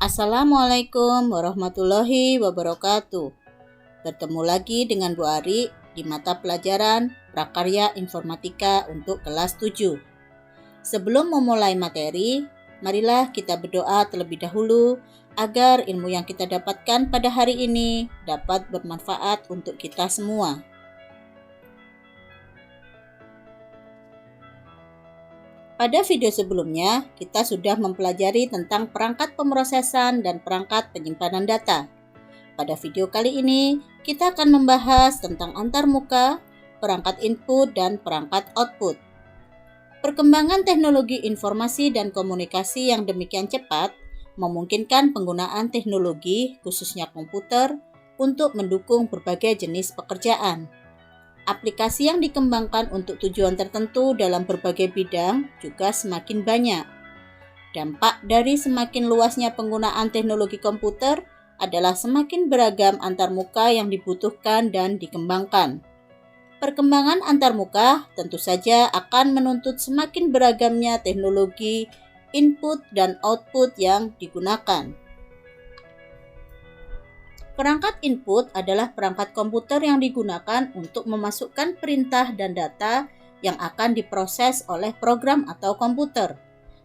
Assalamualaikum warahmatullahi wabarakatuh. Bertemu lagi dengan Bu Ari di mata pelajaran Prakarya Informatika untuk kelas 7. Sebelum memulai materi, marilah kita berdoa terlebih dahulu agar ilmu yang kita dapatkan pada hari ini dapat bermanfaat untuk kita semua. Pada video sebelumnya, kita sudah mempelajari tentang perangkat pemrosesan dan perangkat penyimpanan data. Pada video kali ini, kita akan membahas tentang antarmuka, perangkat input, dan perangkat output. Perkembangan teknologi informasi dan komunikasi yang demikian cepat memungkinkan penggunaan teknologi, khususnya komputer, untuk mendukung berbagai jenis pekerjaan. Aplikasi yang dikembangkan untuk tujuan tertentu dalam berbagai bidang juga semakin banyak. Dampak dari semakin luasnya penggunaan teknologi komputer adalah semakin beragam antarmuka yang dibutuhkan dan dikembangkan. Perkembangan antarmuka tentu saja akan menuntut semakin beragamnya teknologi input dan output yang digunakan. Perangkat input adalah perangkat komputer yang digunakan untuk memasukkan perintah dan data yang akan diproses oleh program atau komputer.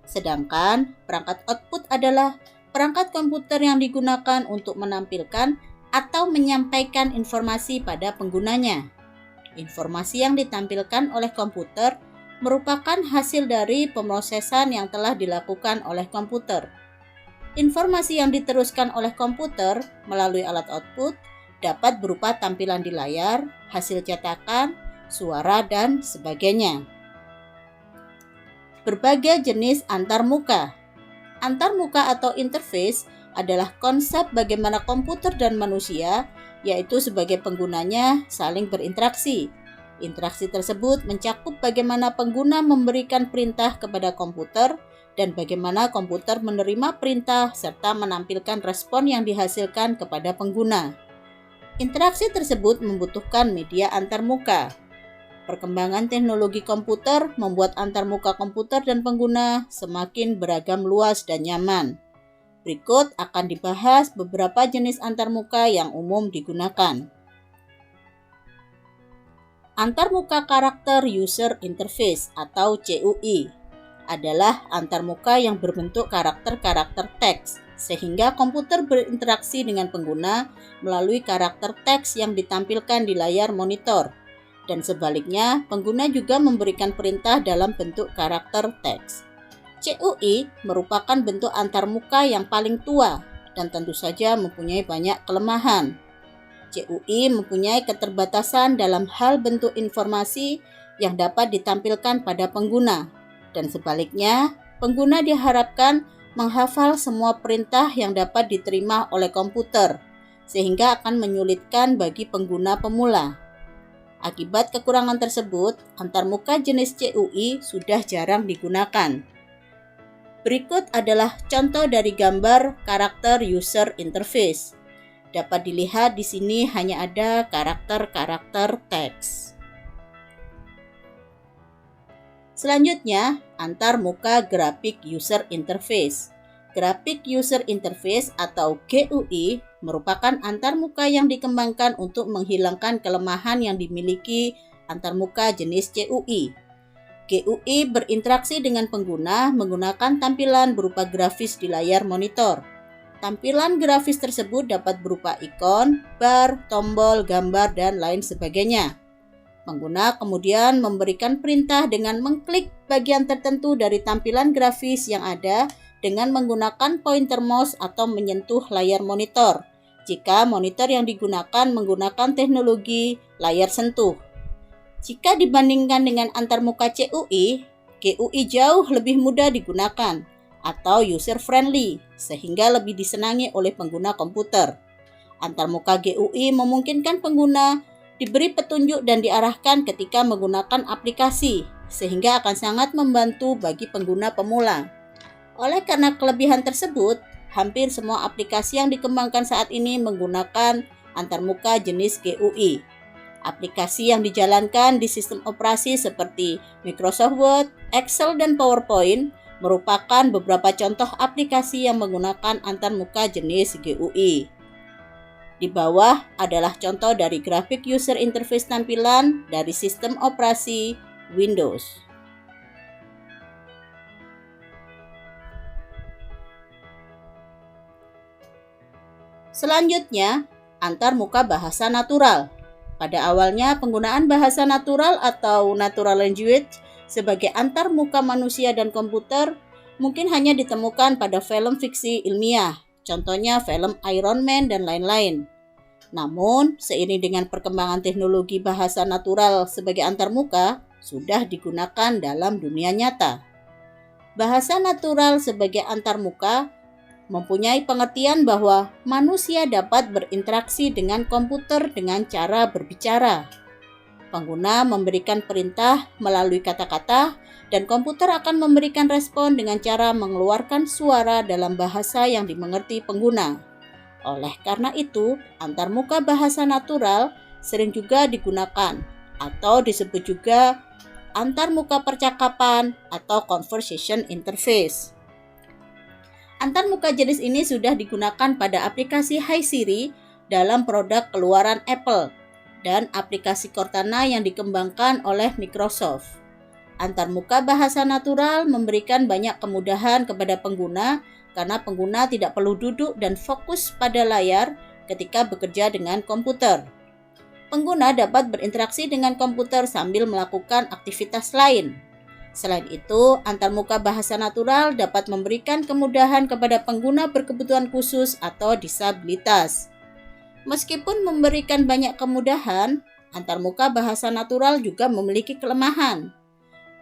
Sedangkan perangkat output adalah perangkat komputer yang digunakan untuk menampilkan atau menyampaikan informasi pada penggunanya. Informasi yang ditampilkan oleh komputer merupakan hasil dari pemrosesan yang telah dilakukan oleh komputer. Informasi yang diteruskan oleh komputer melalui alat output dapat berupa tampilan di layar, hasil cetakan, suara, dan sebagainya. Berbagai jenis antarmuka. Antarmuka atau interface adalah konsep bagaimana komputer dan manusia, yaitu sebagai penggunanya, saling berinteraksi. Interaksi tersebut mencakup bagaimana pengguna memberikan perintah kepada komputer dan bagaimana komputer menerima perintah serta menampilkan respon yang dihasilkan kepada pengguna. Interaksi tersebut membutuhkan media antarmuka. Perkembangan teknologi komputer membuat antarmuka komputer dan pengguna semakin beragam luas dan nyaman. Berikut akan dibahas beberapa jenis antarmuka yang umum digunakan. Antarmuka Karakter User Interface atau CUI adalah antarmuka yang berbentuk karakter-karakter teks, sehingga komputer berinteraksi dengan pengguna melalui karakter teks yang ditampilkan di layar monitor. Dan sebaliknya, pengguna juga memberikan perintah dalam bentuk karakter teks. CUI merupakan bentuk antarmuka yang paling tua dan tentu saja mempunyai banyak kelemahan. CUI mempunyai keterbatasan dalam hal bentuk informasi yang dapat ditampilkan pada pengguna. Dan sebaliknya, pengguna diharapkan menghafal semua perintah yang dapat diterima oleh komputer, sehingga akan menyulitkan bagi pengguna pemula. Akibat kekurangan tersebut, antarmuka jenis CUI sudah jarang digunakan. Berikut adalah contoh dari gambar karakter user interface. Dapat dilihat di sini hanya ada karakter-karakter teks. Selanjutnya, antarmuka grafik user interface. Graphic User Interface atau GUI merupakan antarmuka yang dikembangkan untuk menghilangkan kelemahan yang dimiliki antarmuka jenis CUI. GUI berinteraksi dengan pengguna menggunakan tampilan berupa grafis di layar monitor. Tampilan grafis tersebut dapat berupa ikon, bar, tombol, gambar, dan lain sebagainya. Pengguna kemudian memberikan perintah dengan mengklik bagian tertentu dari tampilan grafis yang ada dengan menggunakan pointer mouse atau menyentuh layar monitor, jika monitor yang digunakan menggunakan teknologi layar sentuh. Jika dibandingkan dengan antarmuka CUI, GUI jauh lebih mudah digunakan atau user friendly, sehingga lebih disenangi oleh pengguna komputer. Antarmuka GUI memungkinkan pengguna diberi petunjuk dan diarahkan ketika menggunakan aplikasi, sehingga akan sangat membantu bagi pengguna pemula. Oleh karena kelebihan tersebut, hampir semua aplikasi yang dikembangkan saat ini menggunakan antarmuka jenis GUI. Aplikasi yang dijalankan di sistem operasi seperti Microsoft Word, Excel, dan PowerPoint merupakan beberapa contoh aplikasi yang menggunakan antarmuka jenis GUI. Di bawah adalah contoh dari grafik user interface tampilan dari sistem operasi Windows. Selanjutnya, antarmuka bahasa natural. Pada awalnya, penggunaan bahasa natural atau natural language sebagai antarmuka manusia dan komputer mungkin hanya ditemukan pada film fiksi ilmiah, contohnya film Iron Man dan lain-lain. Namun, seiring dengan perkembangan teknologi bahasa natural sebagai antarmuka sudah digunakan dalam dunia nyata. Bahasa natural sebagai antarmuka mempunyai pengertian bahwa manusia dapat berinteraksi dengan komputer dengan cara berbicara. Pengguna memberikan perintah melalui kata-kata dan komputer akan memberikan respon dengan cara mengeluarkan suara dalam bahasa yang dimengerti pengguna. Oleh karena itu, antarmuka bahasa natural sering juga digunakan atau disebut juga antarmuka percakapan atau conversation interface. Antarmuka jenis ini sudah digunakan pada aplikasi Hi Siri dalam produk keluaran Apple dan aplikasi Cortana yang dikembangkan oleh Microsoft. Antarmuka bahasa natural memberikan banyak kemudahan kepada pengguna karena pengguna tidak perlu duduk dan fokus pada layar ketika bekerja dengan komputer. Pengguna dapat berinteraksi dengan komputer sambil melakukan aktivitas lain. Selain itu, antarmuka bahasa natural dapat memberikan kemudahan kepada pengguna berkebutuhan khusus atau disabilitas. Meskipun memberikan banyak kemudahan, antarmuka bahasa natural juga memiliki kelemahan.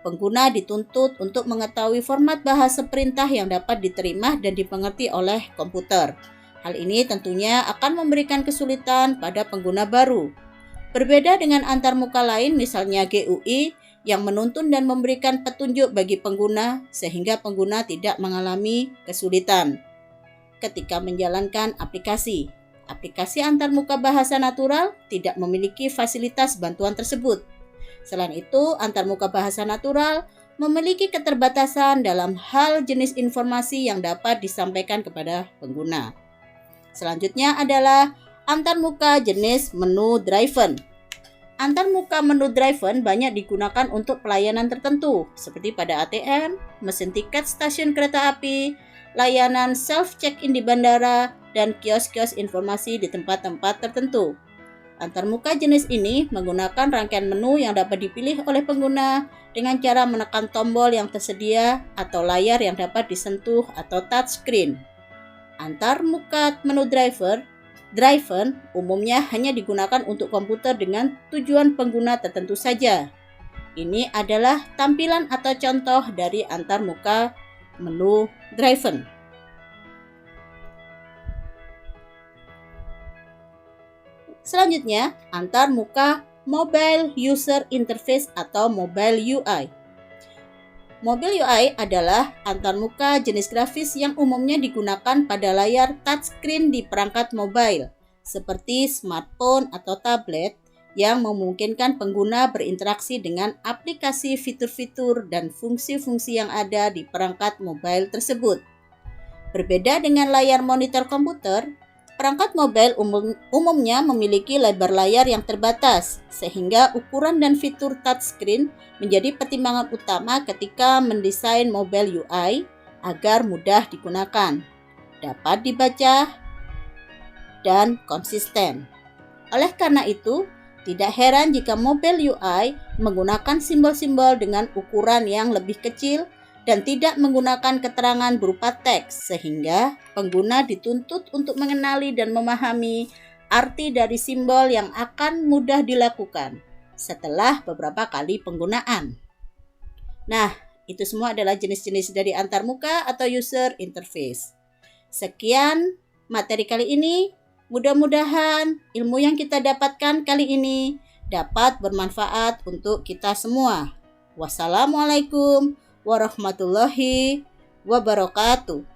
Pengguna dituntut untuk mengetahui format bahasa perintah yang dapat diterima dan dimengerti oleh komputer. Hal ini tentunya akan memberikan kesulitan pada pengguna baru. Berbeda dengan antarmuka lain, misalnya GUI, yang menuntun dan memberikan petunjuk bagi pengguna sehingga pengguna tidak mengalami kesulitan ketika menjalankan aplikasi. Aplikasi antarmuka bahasa natural tidak memiliki fasilitas bantuan tersebut. Selain itu, antarmuka bahasa natural memiliki keterbatasan dalam hal jenis informasi yang dapat disampaikan kepada pengguna. Selanjutnya adalah antarmuka jenis menu driven. Antarmuka menu driven banyak digunakan untuk pelayanan tertentu, seperti pada ATM, mesin tiket stasiun kereta api, layanan self-check-in di bandara, dan kios-kios informasi di tempat-tempat tertentu. Antarmuka jenis ini menggunakan rangkaian menu yang dapat dipilih oleh pengguna dengan cara menekan tombol yang tersedia atau layar yang dapat disentuh atau touchscreen. Antarmuka menu driven umumnya hanya digunakan untuk komputer dengan tujuan pengguna tertentu saja. Ini adalah tampilan atau contoh dari antarmuka menu driven. Selanjutnya, antarmuka mobile user interface atau mobile UI. Mobile UI adalah antarmuka jenis grafis yang umumnya digunakan pada layar touchscreen di perangkat mobile, seperti smartphone atau tablet, yang memungkinkan pengguna berinteraksi dengan aplikasi fitur-fitur dan fungsi-fungsi yang ada di perangkat mobile tersebut. Berbeda dengan layar monitor komputer, perangkat mobile umumnya memiliki lebar layar yang terbatas, sehingga ukuran dan fitur touchscreen menjadi pertimbangan utama ketika mendesain mobile UI agar mudah digunakan, dapat dibaca, dan konsisten. Oleh karena itu, tidak heran jika mobile UI menggunakan simbol-simbol dengan ukuran yang lebih kecil dan tidak menggunakan keterangan berupa teks, sehingga pengguna dituntut untuk mengenali dan memahami arti dari simbol yang akan mudah dilakukan setelah beberapa kali penggunaan. Nah, itu semua adalah jenis-jenis dari antarmuka atau user interface. Sekian materi kali ini. Mudah-mudahan ilmu yang kita dapatkan kali ini dapat bermanfaat untuk kita semua. Wassalamualaikum warahmatullahi wabarakatuh.